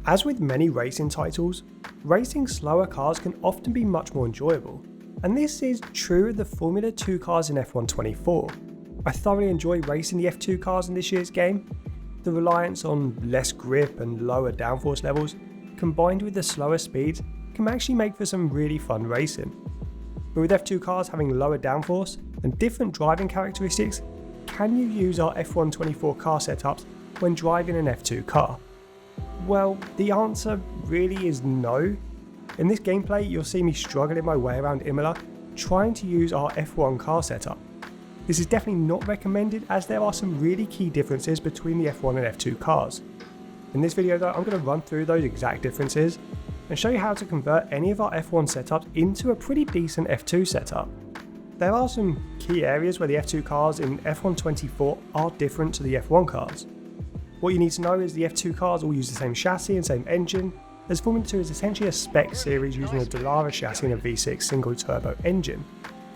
As with many racing titles, racing slower cars can often be much more enjoyable, and this is true of the Formula 2 cars in F1 24. I thoroughly enjoy racing the F2 cars in this year's game. The reliance on less grip and lower downforce levels, combined with the slower speeds, can actually make for some really fun racing. But with F2 cars having lower downforce and different driving characteristics, can you use our F1 24 car setups when driving an F2 car? Well, the answer really is no. In this gameplay, you'll see me struggling my way around Imola, trying to use our F1 car setup. This is definitely not recommended, as there are some really key differences between the F1 and F2 cars. In this video though, I'm going to run through those exact differences and show you how to convert any of our F1 setups into a pretty decent F2 setup. There are some key areas where the F2 cars in F1 24 are different to the F1 cars. What you need to know is the F2 cars all use the same chassis and same engine, as Formula 2 is essentially a spec series using a Dallara chassis and a V6 single turbo engine.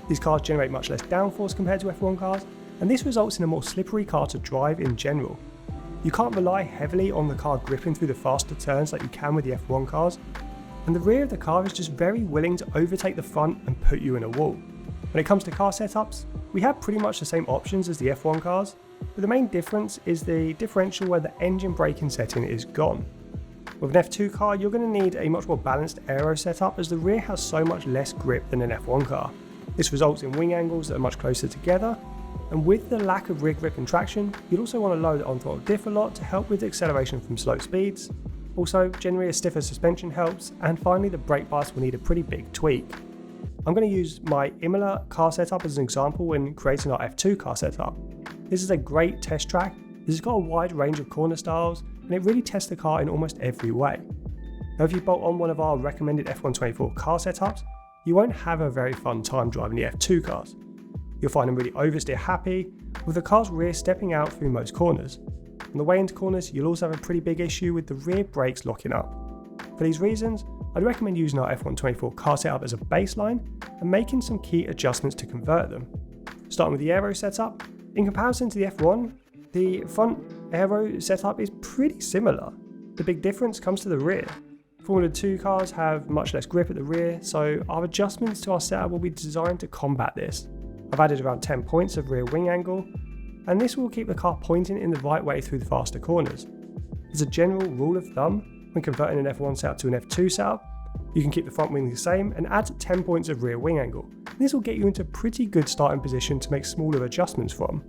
These cars generate much less downforce compared to F1 cars, and this results in a more slippery car to drive in general. You can't rely heavily on the car gripping through the faster turns like you can with the F1 cars, and the rear of the car is just very willing to overtake the front and put you in a wall. When it comes to car setups, we have pretty much the same options as the F1 cars, but the main difference is the differential where the engine braking setting is gone. With an F2 car, you're going to need a much more balanced aero setup, as the rear has so much less grip than an F1 car. This results in wing angles that are much closer together, and with the lack of rear grip and traction, you'd also want to lower the on-throttle diff a lot to help with acceleration from slow speeds. Also, generally a stiffer suspension helps, and finally the brake bias will need a pretty big tweak. I'm going to use my Imola car setup as an example when creating our F2 car setup. This is a great test track, as it's got a wide range of corner styles, and it really tests the car in almost every way. Now if you bolt on one of our recommended F1 24 car setups, you won't have a very fun time driving the F2 cars. You'll find them really oversteer happy, with the car's rear stepping out through most corners. On the way into corners, you'll also have a pretty big issue with the rear brakes locking up. For these reasons, I'd recommend using our F1 24 car setup as a baseline and making some key adjustments to convert them. Starting with the aero setup, in comparison to the F1, the front aero setup is pretty similar. The big difference comes to the rear. Formula 2 cars have much less grip at the rear, so our adjustments to our setup will be designed to combat this. I've added around 10 points of rear wing angle, and this will keep the car pointing in the right way through the faster corners. As a general rule of thumb, when converting an F1 setup to an F2 setup, you can keep the front wing the same and add 10 points of rear wing angle. This will get you into a pretty good starting position to make smaller adjustments from.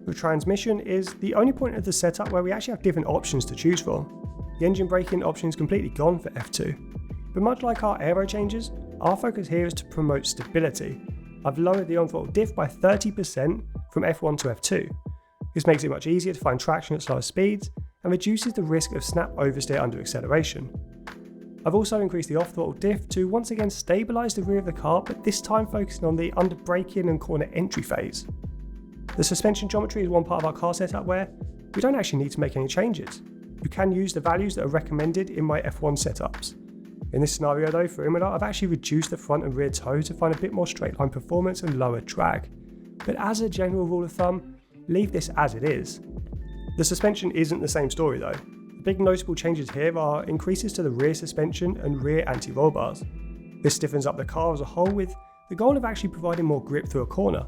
The transmission is the only point of the setup where we actually have different options to choose from. The engine braking option is completely gone for F2. But much like our aero changes, our focus here is to promote stability. I've lowered the on-throttle diff by 30% from F1 to F2. This makes it much easier to find traction at slower speeds and reduces the risk of snap oversteer under acceleration. I've also increased the off-throttle diff to once again stabilise the rear of the car, but this time focusing on the under braking and corner entry phase. The suspension geometry is one part of our car setup where we don't actually need to make any changes. You can use the values that are recommended in my F1 setups. In this scenario though, for Imola, I've actually reduced the front and rear toe to find a bit more straight line performance and lower drag. But as a general rule of thumb, leave this as it is. The suspension isn't the same story though. The big notable changes here are increases to the rear suspension and rear anti-roll bars. This stiffens up the car as a whole with the goal of actually providing more grip through a corner.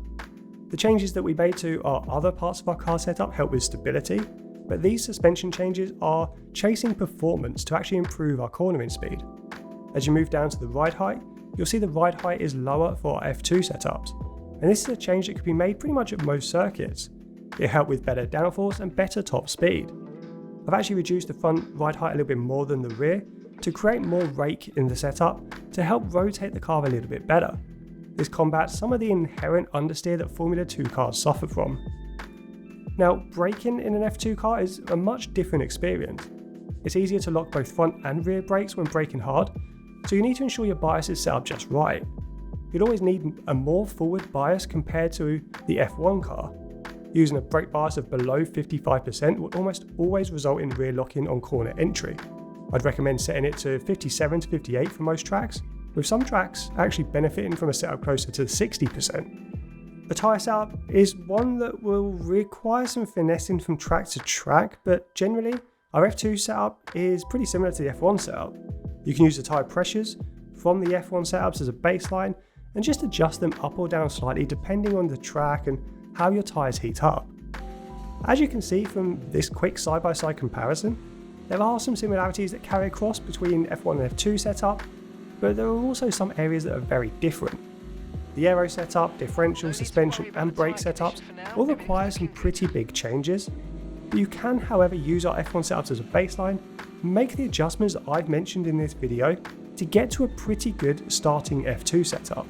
The changes that we made to our other parts of our car setup help with stability, but these suspension changes are chasing performance to actually improve our cornering speed. As you move down to the ride height, you'll see the ride height is lower for our F2 setups, and this is a change that could be made pretty much at most circuits. It helped with better downforce and better top speed. I've actually reduced the front ride height a little bit more than the rear to create more rake in the setup to help rotate the car a little bit better. This combats some of the inherent understeer that Formula 2 cars suffer from. Now, braking in an F2 car is a much different experience. It's easier to lock both front and rear brakes when braking hard, so you need to ensure your bias is set up just right. You'd always need a more forward bias compared to the F1 car. Using a brake bias of below 55% will almost always result in rear locking on corner entry. I'd recommend setting it to 57 to 58 for most tracks, with some tracks actually benefiting from a setup closer to 60%. The tyre setup is one that will require some finessing from track to track, but generally Our F2 setup is pretty similar to the F1 setup. You can use the tyre pressures from the F1 setups as a baseline and just adjust them up or down slightly depending on the track and how your tyres heat up. As you can see from this quick side-by-side comparison, there are some similarities that carry across between F1 and F2 setup, but there are also some areas that are very different. The aero setup, differential, suspension and brake setups all require some pretty big changes, but you can however use our F1 setups as a baseline, make the adjustments that I've mentioned in this video to get to a pretty good starting F2 setup.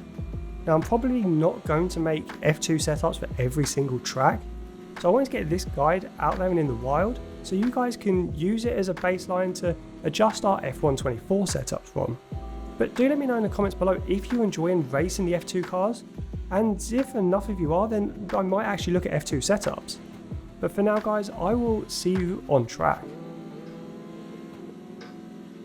Now I'm probably not going to make F2 setups for every single track, so I wanted to get this guide out there and in the wild so you guys can use it as a baseline to adjust our F1 24 setups from. But do let me know in the comments below if you enjoy racing the F2 cars, and if enough of you are, then I might actually look at F2 setups. But for now guys, I will see you on track.